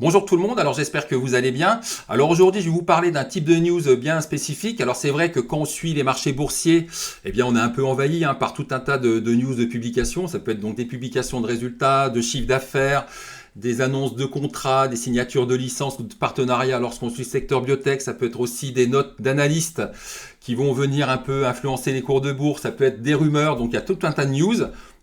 Bonjour tout le monde, alors j'espère que vous allez bien. Alors aujourd'hui je vais vous parler d'un type de news bien spécifique. Alors c'est vrai que quand on suit les marchés boursiers, eh bien on est un peu envahi par tout un tas de news de publications. Ça peut être donc des publications de résultats, de chiffres d'affaires, des annonces de contrats, des signatures de licences ou de partenariats lorsqu'on suit le secteur biotech. Ça peut être aussi des notes d'analystes qui vont venir un peu influencer les cours de bourse. Ça peut être des rumeurs, donc il y a tout un tas de news.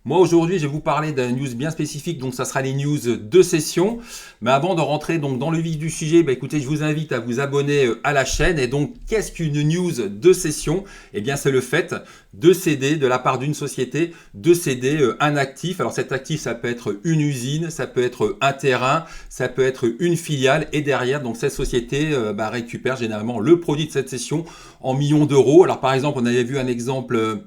Moi aujourd'hui je vais vous parler d'un news bien spécifique, donc ça sera les news de session. Mais avant de rentrer donc dans le vif du sujet, écoutez, je vous invite à vous abonner à la chaîne. Et donc qu'est-ce qu'une news de session? Eh bien c'est le fait de céder de la part d'une société, de céder un actif. Alors cet actif ça peut être une usine, ça peut être un terrain, ça peut être une filiale. Et derrière donc cette société récupère généralement le produit de cette cession en millions d'euros. Alors par exemple on avait vu un exemple.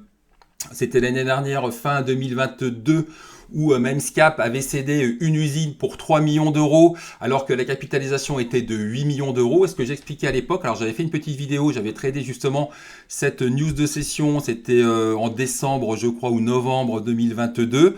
C'était l'année dernière, fin 2022, où Memscap avait cédé une usine pour 3 millions d'euros, alors que la capitalisation était de 8 millions d'euros. Et ce que j'expliquais à l'époque, alors j'avais fait une petite vidéo, j'avais tradé justement cette news de session, c'était en décembre, je crois, ou novembre 2022.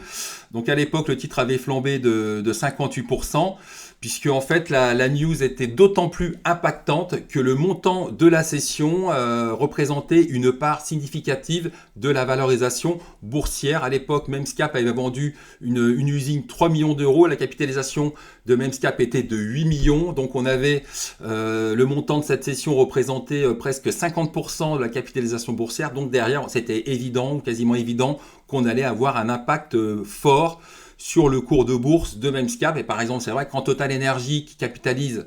Donc à l'époque, le titre avait flambé de 58%. Puisque en fait la news était d'autant plus impactante que le montant de la cession représentait une part significative de la valorisation boursière. À l'époque, Memscap avait vendu une usine 3 millions d'euros, la capitalisation de Memscap était de 8 millions, donc on avait le montant de cette cession représentait presque 50% de la capitalisation boursière, donc derrière c'était évident, ou quasiment évident, qu'on allait avoir un impact fort sur le cours de bourse de Memscap. Et par exemple, c'est vrai qu'en Total Energy qui capitalise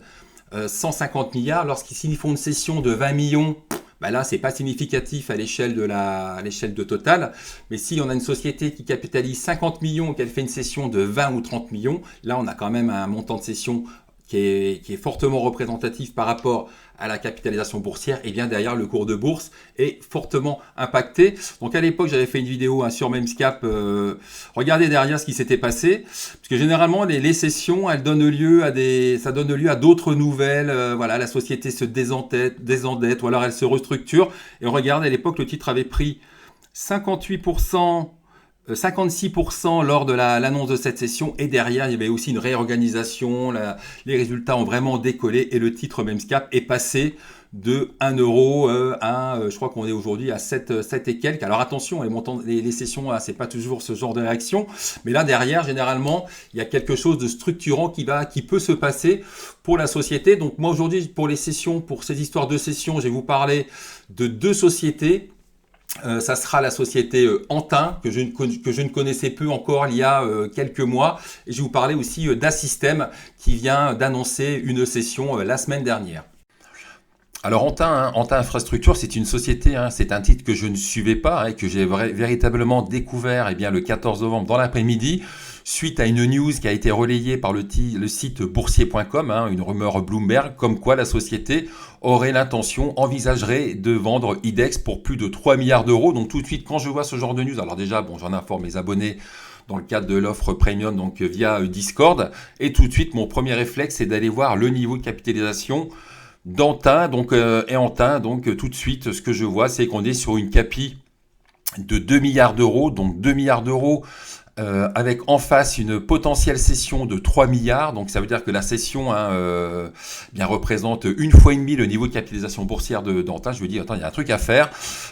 150 milliards, lorsqu'ils font une cession de 20 millions, là, c'est pas significatif à l'échelle de Total. Mais si on a une société qui capitalise 50 millions et qu'elle fait une cession de 20 ou 30 millions, là, on a quand même un montant de cession qui est fortement représentatif par rapport à la capitalisation boursière, et bien derrière le cours de bourse est fortement impacté. Donc à l'époque j'avais fait une vidéo sur Memscap, regardez derrière ce qui s'était passé, parce que généralement les sessions elles donnent lieu à d'autres nouvelles, voilà, la société se désendette ou alors elle se restructure, et on regarde à l'époque le titre avait pris 58%, 56% lors de l'annonce de cette session, et derrière il y avait aussi une réorganisation, les résultats ont vraiment décollé et le titre Memscap est passé de 1 euro je crois qu'on est aujourd'hui à 7 et quelques. Alors attention, les sessions, c'est pas toujours ce genre de réaction, mais là derrière généralement il y a quelque chose de structurant qui peut se passer pour la société. Donc moi aujourd'hui pour les sessions, pour ces histoires de sessions, je vais vous parler de deux sociétés. Ça sera la société Antin, que je ne connaissais peu encore il y a quelques mois. Et je vais vous parler aussi d'Assystem, qui vient d'annoncer une session la semaine dernière. Alors Antin Infrastructure, c'est une société, c'est un titre que je ne suivais pas et que j'ai véritablement découvert le 14 novembre dans l'après-midi, suite à une news qui a été relayée par le site boursier.com, une rumeur Bloomberg, comme quoi la société envisagerait de vendre IDEX pour plus de 3 milliards d'euros. Donc tout de suite, quand je vois ce genre de news, alors déjà, j'en informe mes abonnés dans le cadre de l'offre premium, donc via Discord, et tout de suite, mon premier réflexe, c'est d'aller voir le niveau de capitalisation d'Antin, donc tout de suite, ce que je vois, c'est qu'on est sur une capi de 2 milliards d'euros, donc 2 milliards d'euros avec en face une potentielle cession de 3 milliards, donc ça veut dire que la cession représente une fois et demie le niveau de capitalisation boursière d'Antin. Je me dis, attends, il y a un truc à faire,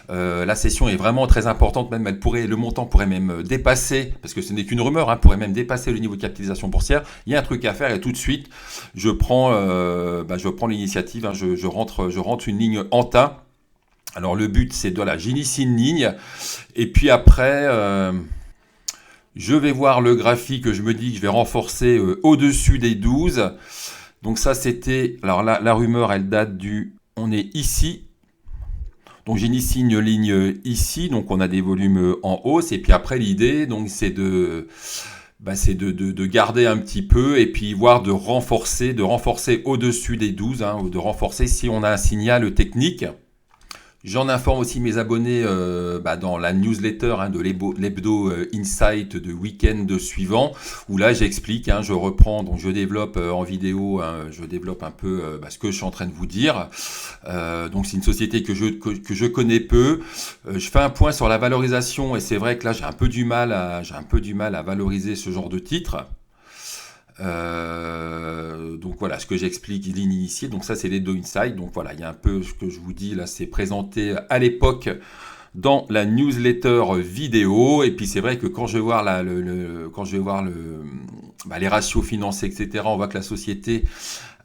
la cession est vraiment très importante, même le montant pourrait même dépasser, parce que ce n'est qu'une rumeur, pourrait même dépasser le niveau de capitalisation boursière. Il y a un truc à faire et tout de suite, je prends l'initiative, je rentre une ligne Antin. Alors le but c'est j'initie une ligne, et puis après... je vais voir le graphique, je me dis que je vais renforcer au-dessus des 12. Donc ça c'était... Alors là, la rumeur, elle date on est ici. Donc j'initie une ligne ici. Donc on a des volumes en hausse. Et puis après, l'idée, donc, c'est de garder un petit peu et puis voir de renforcer au-dessus des 12. Ou de renforcer si on a un signal technique. J'en informe aussi mes abonnés dans la newsletter de l'hebdo Insight de week-end suivant, où là j'explique, je reprends, donc je développe en vidéo, je développe un peu ce que je suis en train de vous dire. Donc c'est une société que je connais peu. Je fais un point sur la valorisation et c'est vrai que là j'ai un peu du mal à valoriser ce genre de titre. donc voilà, ce que j'explique, ligne initiée. Donc ça, c'est les deux insights. Donc voilà, il y a un peu ce que je vous dis là, c'est présenté à l'époque dans la newsletter vidéo. Et puis c'est vrai que quand je vais voir les ratios financiers, etc., on voit que la société,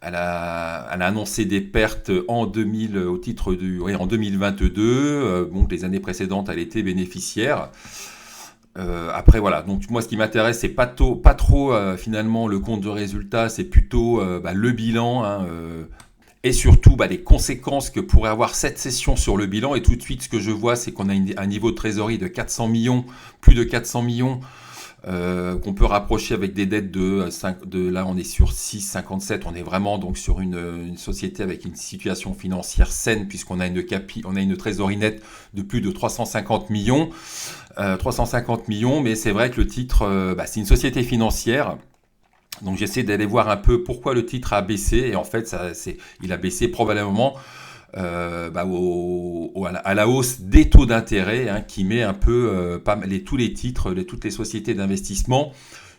elle a annoncé des pertes en 2022. Bon, les années précédentes, elle était bénéficiaire. Après voilà, donc moi ce qui m'intéresse c'est pas trop finalement le compte de résultat, c'est plutôt le bilan, hein, et surtout les conséquences que pourrait avoir cette session sur le bilan. Et tout de suite ce que je vois c'est qu'on a un niveau de trésorerie de 400 millions, plus de 400 millions, qu'on peut rapprocher avec des dettes là on est sur 6,57, on est vraiment donc sur une société avec une situation financière saine puisqu'on a une trésorerie nette de plus de 350 millions, mais c'est vrai que le titre, c'est une société financière. Donc j'essaie d'aller voir un peu pourquoi le titre a baissé, et en fait il a baissé probablement à la hausse des taux d'intérêt, hein, qui met un peu tous les titres, toutes les sociétés d'investissement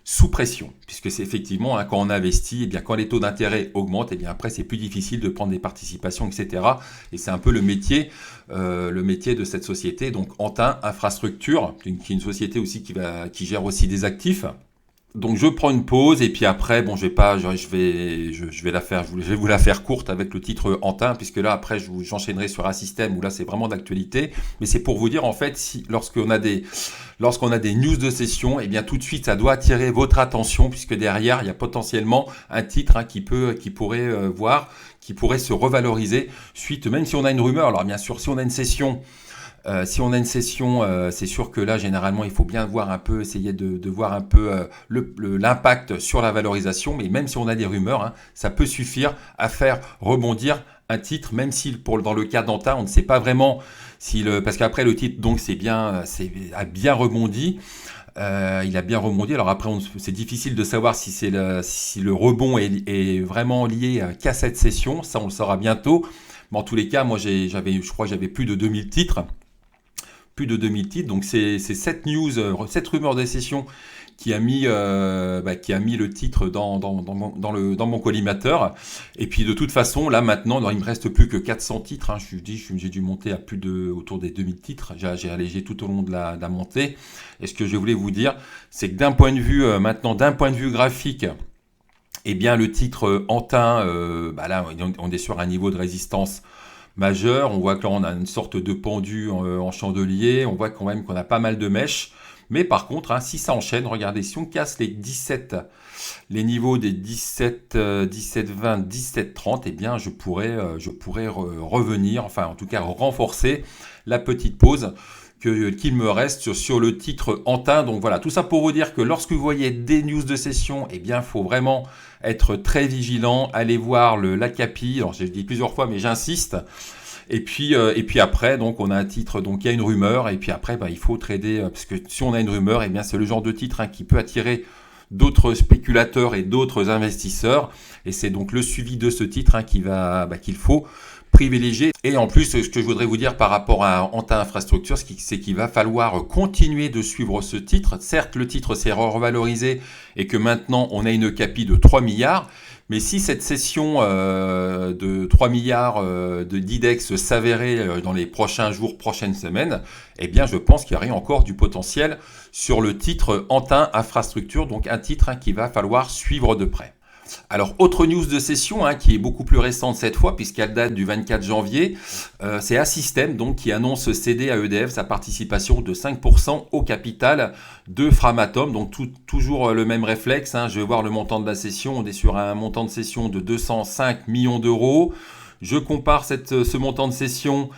sous pression, puisque c'est effectivement, hein, quand on investit, et bien quand les taux d'intérêt augmentent, et bien après c'est plus difficile de prendre des participations, etc. Et c'est un peu le métier de cette société, donc Antin Infrastructure, qui est une société aussi qui gère aussi des actifs. Donc je prends une pause et puis après je vais vous la faire courte avec le titre Antin, puisque là après j'enchaînerai sur un système où là c'est vraiment d'actualité, mais c'est pour vous dire en fait lorsqu'on a des news de session, et bien tout de suite ça doit attirer votre attention, puisque derrière il y a potentiellement un titre, hein, qui pourrait se revaloriser suite, même si on a une rumeur. Alors bien sûr si on a une session, c'est sûr que là, généralement, il faut bien essayer de voir un peu l'impact sur la valorisation. Mais même si on a des rumeurs, hein, ça peut suffire à faire rebondir un titre, même si dans le cas d'Antin, on ne sait pas vraiment parce qu'après le titre, donc a bien rebondi. Il a bien rebondi. Alors après, c'est difficile de savoir si le rebond est vraiment lié qu'à cette session. Ça, on le saura bientôt. Mais en tous les cas, moi, je crois que j'avais plus de 2000 titres. Donc c'est cette rumeur de session qui a mis le titre dans mon collimateur. Et puis de toute façon, là maintenant, il me reste plus que 400 titres. Hein. J'ai dû monter à autour des 2000 titres. J'ai allégé tout au long de la montée. Et ce que je voulais vous dire, c'est que d'un point de vue graphique, eh bien le titre Antin, là on est sur un niveau de résistance majeur. On voit que là on a une sorte de pendu en chandelier, on voit quand même qu'on a pas mal de mèches, mais par contre, hein, si ça enchaîne, regardez, si on casse les niveaux des 17, 17, 20, 17, 30, eh bien je pourrais revenir, enfin en tout cas renforcer la petite pause qu'il me reste sur le titre Antin. Donc voilà, tout ça pour vous dire que lorsque vous voyez des news de session, eh bien il faut vraiment être très vigilant, aller voir la CAPI. Alors j'ai dit plusieurs fois, mais j'insiste. Et puis après, donc on a un titre, donc il y a une rumeur, et puis après il faut trader, parce que si on a une rumeur, eh bien c'est le genre de titre, hein, qui peut attirer d'autres spéculateurs et d'autres investisseurs, et c'est donc le suivi de ce titre, hein, qu'il faut privilégier. Et en plus, ce que je voudrais vous dire par rapport à Antin Infrastructure, c'est qu'il va falloir continuer de suivre ce titre. Certes, le titre s'est revalorisé et que maintenant on a une CAPI de 3 milliards, mais si cette session de 3 milliards d'IDEX s'avérait dans les prochains jours, prochaines semaines, eh bien je pense qu'il y aurait encore du potentiel sur le titre Antin Infrastructure, donc un titre, hein, qu'il va falloir suivre de près. Alors, autre news de session, hein, qui est beaucoup plus récente cette fois, puisqu'elle date du 24 janvier, c'est Assystem, donc, qui annonce céder à EDF sa participation de 5% au capital de Framatome. Donc toujours le même réflexe, hein, je vais voir le montant de la session, on est sur un montant de session de 205 millions d'euros. Je compare ce montant de session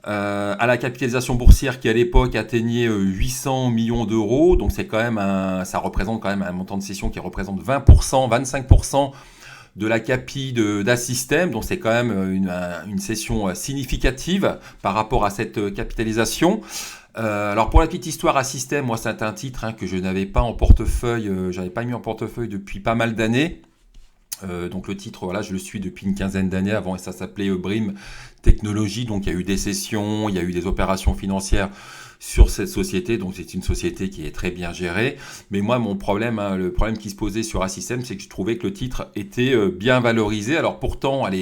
à la capitalisation boursière qui à l'époque atteignait 800 millions d'euros. Donc ça représente quand même un montant de session qui représente 20%, 25% de la CAPI d'Assystem. Donc c'est quand même une session significative par rapport à cette capitalisation. Alors pour la petite histoire, Assystem, moi c'est un titre, hein, que je n'avais pas en portefeuille, j'avais pas mis en portefeuille depuis pas mal d'années. Donc le titre, voilà, je le suis depuis une quinzaine d'années. Avant, ça s'appelait Brim Technologies. Donc il y a eu des cessions, il y a eu des opérations financières sur cette société. Donc c'est une société qui est très bien gérée. Mais moi, mon problème, le problème qui se posait sur Assystem, c'est que je trouvais que le titre était bien valorisé. Alors pourtant, elle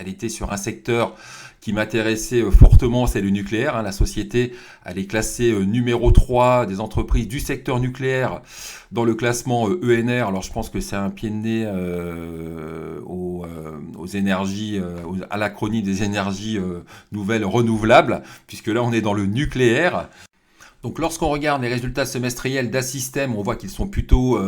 était sur un secteur qui m'intéressait fortement, c'est le nucléaire. La société, elle est classée numéro 3 des entreprises du secteur nucléaire dans le classement ENR. Alors je pense que c'est un pied de nez aux énergies, à l'acronyme des énergies nouvelles renouvelables, puisque là on est dans le nucléaire. Donc lorsqu'on regarde les résultats semestriels d'Assystem, on voit qu'ils sont plutôt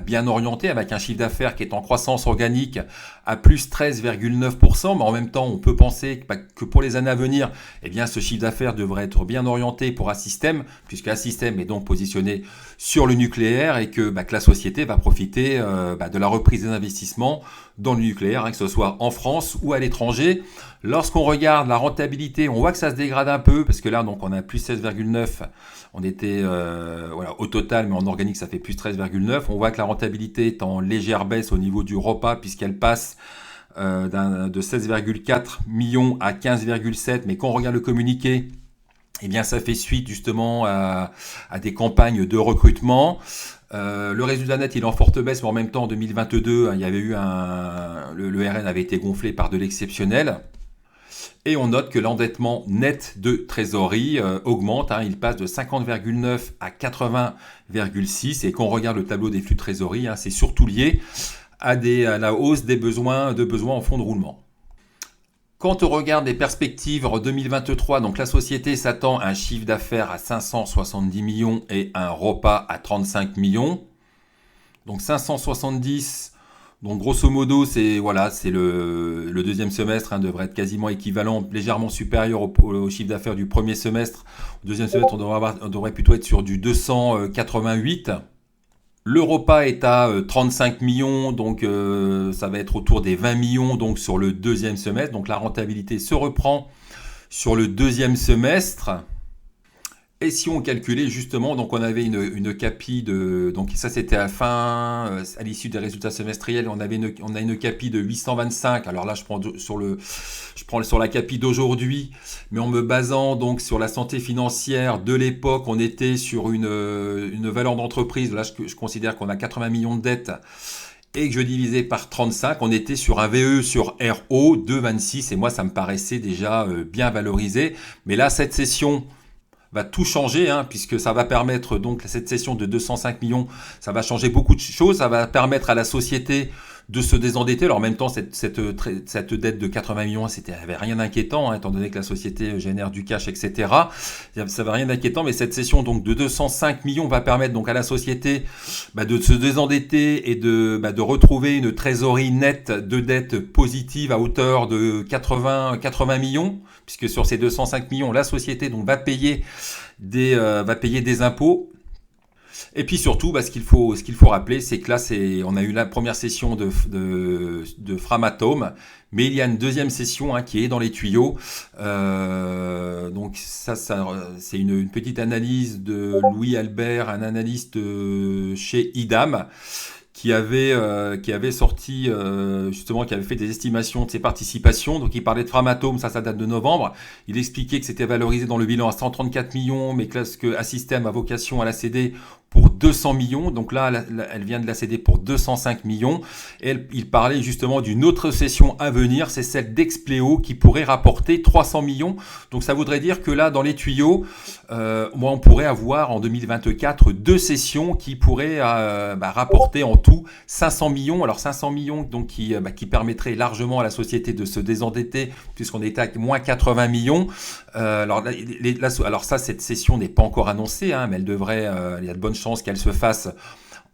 bien orientés, avec un chiffre d'affaires qui est en croissance organique à plus 13,9%. Mais en même temps, on peut penser que pour les années à venir, eh bien, ce chiffre d'affaires devrait être bien orienté pour Assystem, puisque Assystem est donc positionné sur le nucléaire et que la société va profiter de la reprise des investissements dans le nucléaire, que ce soit en France ou à l'étranger. Lorsqu'on regarde la rentabilité, on voit que ça se dégrade un peu, parce que là, donc, on a plus 16,9. On était au total, mais en organique, ça fait plus 13,9. On voit que la rentabilité est en légère baisse au niveau du ROPA, puisqu'elle passe de 16,4 millions à 15,7. Mais quand on regarde le communiqué, eh bien, ça fait suite justement à des campagnes de recrutement. Le résultat net, il est en forte baisse, mais en même temps, en 2022, il y avait eu le RN avait été gonflé par de l'exceptionnel. Et on note que l'endettement net de trésorerie augmente. Il passe de 50,9 à 80,6. Et quand on regarde le tableau des flux de trésorerie, c'est surtout lié à la hausse des besoins en fonds de roulement. Quand on regarde les perspectives en 2023, donc la société s'attend à un chiffre d'affaires à 570 millions et un ROPA à 35 millions. Donc 570, donc grosso modo, c'est le deuxième semestre devrait être quasiment équivalent, légèrement supérieur au chiffre d'affaires du premier semestre. Au deuxième semestre, on devrait plutôt être sur du 288. L'Europa est à 35 millions, donc ça va être autour des 20 millions donc sur le deuxième semestre. Donc la rentabilité se reprend sur le deuxième semestre. Et si on calculait justement, donc on avait une CAPI donc ça c'était à l'issue des résultats semestriels, on a une CAPI de 825. Alors là je prends sur la CAPI d'aujourd'hui, mais en me basant donc sur la santé financière de l'époque, on était sur une valeur d'entreprise. Là je considère qu'on a 80 millions de dettes et que je divisais par 35, on était sur un VE sur RO de 26 et moi ça me paraissait déjà bien valorisé. Mais là cette session va tout changer, puisque ça va permettre, donc cette session de 205 millions, ça va changer beaucoup de choses, ça va permettre à la société de se désendetter. Alors en même temps, cette dette de 80 millions, avait rien d'inquiétant, étant donné que la société génère du cash, etc. Ça n'avait rien d'inquiétant, mais cette session donc de 205 millions va permettre donc à la société de se désendetter et de retrouver une trésorerie nette de dette positive à hauteur de 80 millions, puisque sur ces 205 millions, la société donc va payer des impôts. Et puis surtout, ce qu'il faut rappeler, c'est que là, on a eu la première session de Framatome, mais il y a une deuxième session qui est dans les tuyaux. Donc ça c'est une petite analyse de Louis Albert, un analyste chez IDAM, qui avait sorti justement, qui avait fait des estimations de ses participations. Donc il parlait de Framatome, ça date de novembre. Il expliquait que c'était valorisé dans le bilan à 134 millions, mais que Assystem a vocation à la céder pour 200 millions. Donc là, elle vient de la céder pour 205 millions. Et il parlait justement d'une autre session à venir, c'est celle d'Expleo, qui pourrait rapporter 300 millions. Donc ça voudrait dire que là, dans les tuyaux, on pourrait avoir en 2024 deux sessions qui pourraient rapporter en tout 500 millions. Alors 500 millions donc qui permettraient largement à la société de se désendetter, puisqu'on était à moins 80 millions. Alors ça, cette session n'est pas encore annoncée, mais elle devrait, il y a de bonnes chances qu'elle se fasse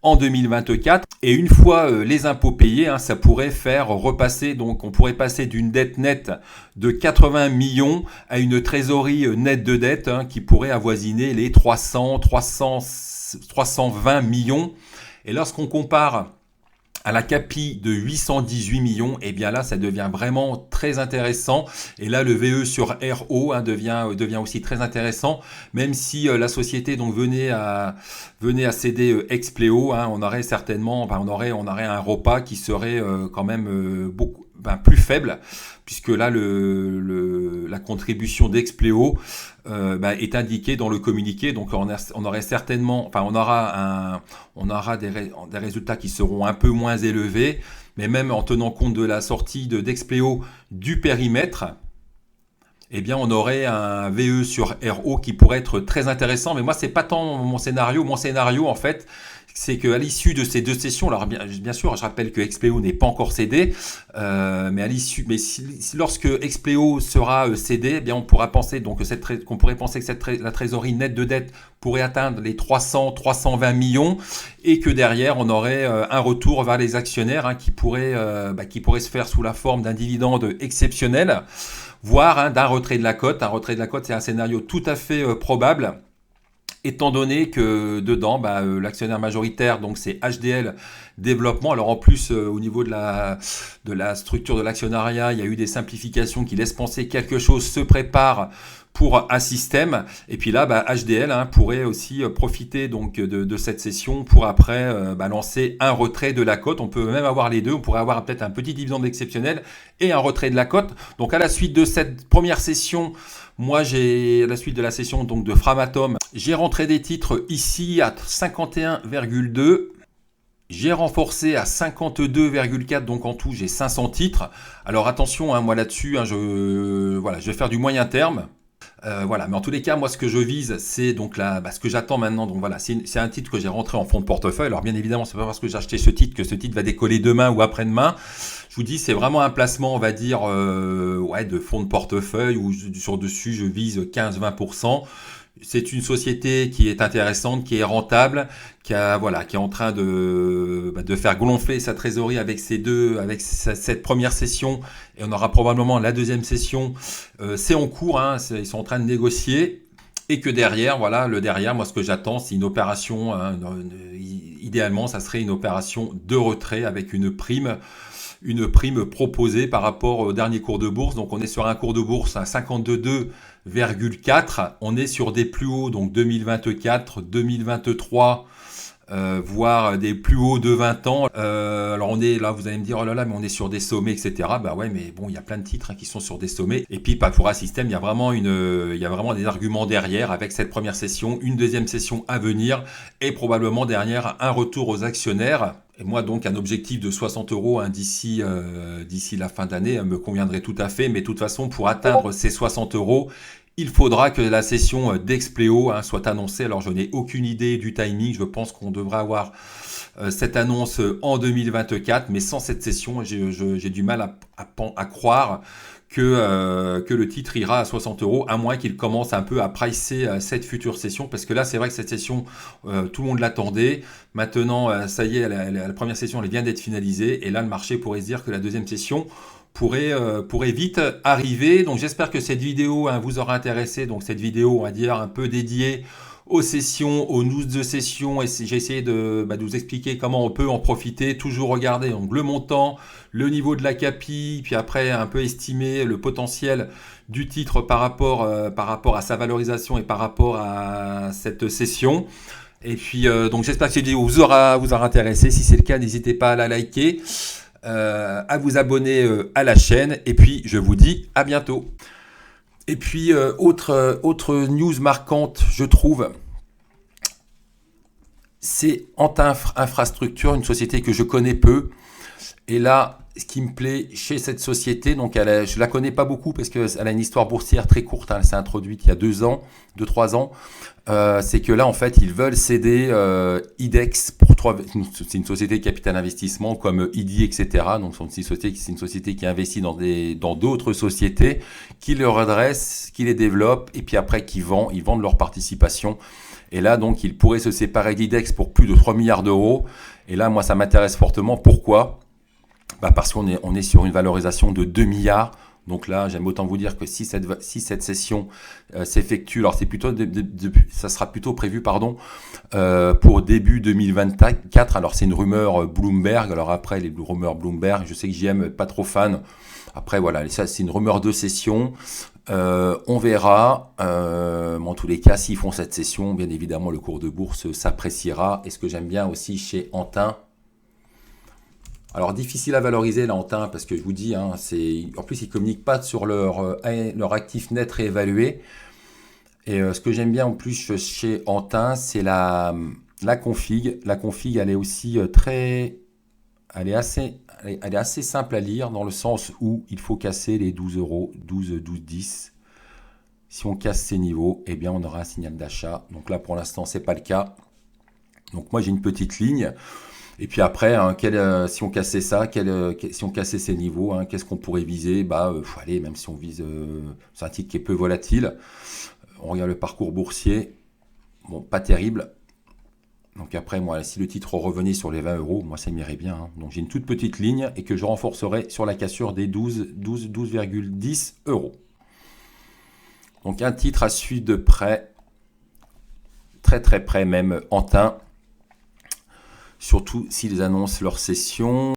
en 2024. Et une fois les impôts payés, ça pourrait faire repasser, donc on pourrait passer d'une dette nette de 80 millions à une trésorerie nette de dette qui pourrait avoisiner les 320 millions. Et lorsqu'on compare à la CAPI de 818 millions, et bien là, ça devient vraiment très intéressant. Et là, le VE sur RO devient aussi très intéressant, même si la société donc venait à céder Expleo, on aurait certainement, on aurait un repas qui serait quand même beaucoup plus faible, puisque là la contribution d'Expleo est indiquée dans le communiqué. Donc on aurait certainement, on aura des résultats qui seront un peu moins élevés, mais même en tenant compte de la sortie d'Expleo du périmètre, eh bien, on aurait un VE sur RO qui pourrait être très intéressant. Mais moi, c'est pas tant mon scénario. Mon scénario, en fait, c'est qu'à l'issue de ces deux sessions, alors bien sûr, je rappelle que Expleo n'est pas encore cédé, mais à l'issue, lorsque Expleo sera cédé, eh bien, on pourra penser donc qu'on pourrait penser que la trésorerie nette de dette pourrait atteindre les 320 millions, et que derrière, on aurait un retour vers les actionnaires qui pourrait se faire sous la forme d'un dividende exceptionnel, voire d'un retrait de la cote. Un retrait de la cote, c'est un scénario tout à fait probable, étant donné que dedans, l'actionnaire majoritaire, donc c'est HDL Développement. Alors en plus, au niveau de la structure de l'actionnariat, il y a eu des simplifications qui laissent penser que quelque chose se prépare pour un système. Et puis là, HDL pourrait aussi profiter donc de cette session pour après lancer un retrait de la cote. On peut même avoir les deux. On pourrait avoir peut-être un petit dividende exceptionnel et un retrait de la cote. Donc à la suite de cette première session, moi, à la suite de la session donc de Framatome, j'ai rentré des titres ici à 51,2. J'ai renforcé à 52,4, donc en tout, j'ai 500 titres. Alors attention, moi là-dessus, je vais faire du moyen terme. Mais en tous les cas, moi, ce que je vise, c'est donc ce que j'attends maintenant. Donc voilà, c'est un titre que j'ai rentré en fond de portefeuille. Alors bien évidemment, c'est pas parce que j'ai acheté ce titre que ce titre va décoller demain ou après-demain. Je vous dis, c'est vraiment un placement, on va dire, de fonds de portefeuille où sur dessus, je vise 15-20%. C'est une société qui est intéressante, qui est rentable, qui est en train de faire gonfler sa trésorerie avec cette première session, et on aura probablement la deuxième session. C'est en cours, ils sont en train de négocier, et que derrière, moi ce que j'attends, c'est une opération. Idéalement, ça serait une opération de retrait avec une prime proposée par rapport au dernier cours de bourse. Donc on est sur un cours de bourse à 52,4. On est sur des plus hauts, donc 2024, 2023, voire des plus hauts de 20 ans. Alors on est là, vous allez me dire, oh là là, mais on est sur des sommets, etc. Mais bon, il y a plein de titres qui sont sur des sommets. Et puis, pour un système, il y a vraiment des arguments derrière avec cette première session, une deuxième session à venir, et probablement derrière un retour aux actionnaires. Et moi, donc, un objectif de 60 € d'ici la fin d'année me conviendrait tout à fait. Mais de toute façon, pour atteindre ces 60 €, il faudra que la session d'Expleo soit annoncée. Alors, je n'ai aucune idée du timing. Je pense qu'on devrait avoir cette annonce en 2024. Mais sans cette session, j'ai du mal à croire que le titre ira à 60 €, à moins qu'il commence un peu à pricer cette future session, parce que là, c'est vrai que cette session, tout le monde l'attendait. Maintenant, ça y est, la première session, elle vient d'être finalisée, et là, le marché pourrait se dire que la deuxième session pourrait vite arriver. Donc, j'espère que cette vidéo vous aura intéressé. Donc, cette vidéo, on va dire, un peu dédiée aux sessions, aux news de session, et j'ai essayé de vous expliquer comment on peut en profiter. Toujours regarder donc le montant, le niveau de la CAPI, puis après un peu estimer le potentiel du titre par rapport à sa valorisation et par rapport à cette session. Et puis donc j'espère que cette vidéo vous aura intéressé. Si c'est le cas, n'hésitez pas à la liker, à vous abonner à la chaîne, et puis je vous dis à bientôt. Et puis, autre news marquante, je trouve, c'est Anta Infrastructure, une société que je connais peu. Et là, ce qui me plaît chez cette société, donc je la connais pas beaucoup parce qu'elle a une histoire boursière très courte. Elle s'est introduite il y a 2-3 ans. C'est que là, en fait, ils veulent céder IDEX c'est une société de capital investissement comme IDI, etc. Donc, c'est une société qui investit dans d'autres sociétés, qui les redresse, qui les développe, et puis après, ils vendent leur participation. Et là, donc, ils pourraient se séparer d'IDEX pour plus de 3 milliards d'euros. Et là, moi, ça m'intéresse fortement. Pourquoi ? Parce qu'on est sur une valorisation de 2 milliards. Donc là, j'aime autant vous dire que si cette session s'effectue, alors c'est plutôt ça sera plutôt prévu pour début 2024. Alors c'est une rumeur Bloomberg. Alors après les rumeurs Bloomberg, je sais que JM pas trop fan. Après voilà, ça c'est une rumeur de session. On verra. En tous les cas, s'ils font cette session, bien évidemment, le cours de bourse s'appréciera. Et ce que j'aime bien aussi chez Antin. Alors difficile à valoriser là Antin parce que je vous dis, hein, en plus ils communiquent pas sur leur actif net réévalué. Et ce que j'aime bien en plus chez Antin, c'est la config. La config, elle est aussi elle est assez simple à lire dans le sens où il faut casser les 12 euros, 10. Si on casse ces niveaux, eh bien on aura un signal d'achat. Donc là pour l'instant c'est pas le cas. Donc moi j'ai une petite ligne. Et puis après, hein, si on cassait ça, si on cassait ces niveaux, hein, qu'est-ce qu'on pourrait viser? Faut aller, même si on vise, c'est un titre qui est peu volatile. On regarde le parcours boursier, bon, pas terrible. Donc après, moi, si le titre revenait sur les 20 euros, moi, ça m'irait bien. Hein. Donc j'ai une toute petite ligne et que je renforcerai sur la cassure des 12,10 euros. Donc un titre à suivre de près, très très près même, Antin. Surtout s'ils annoncent leur session.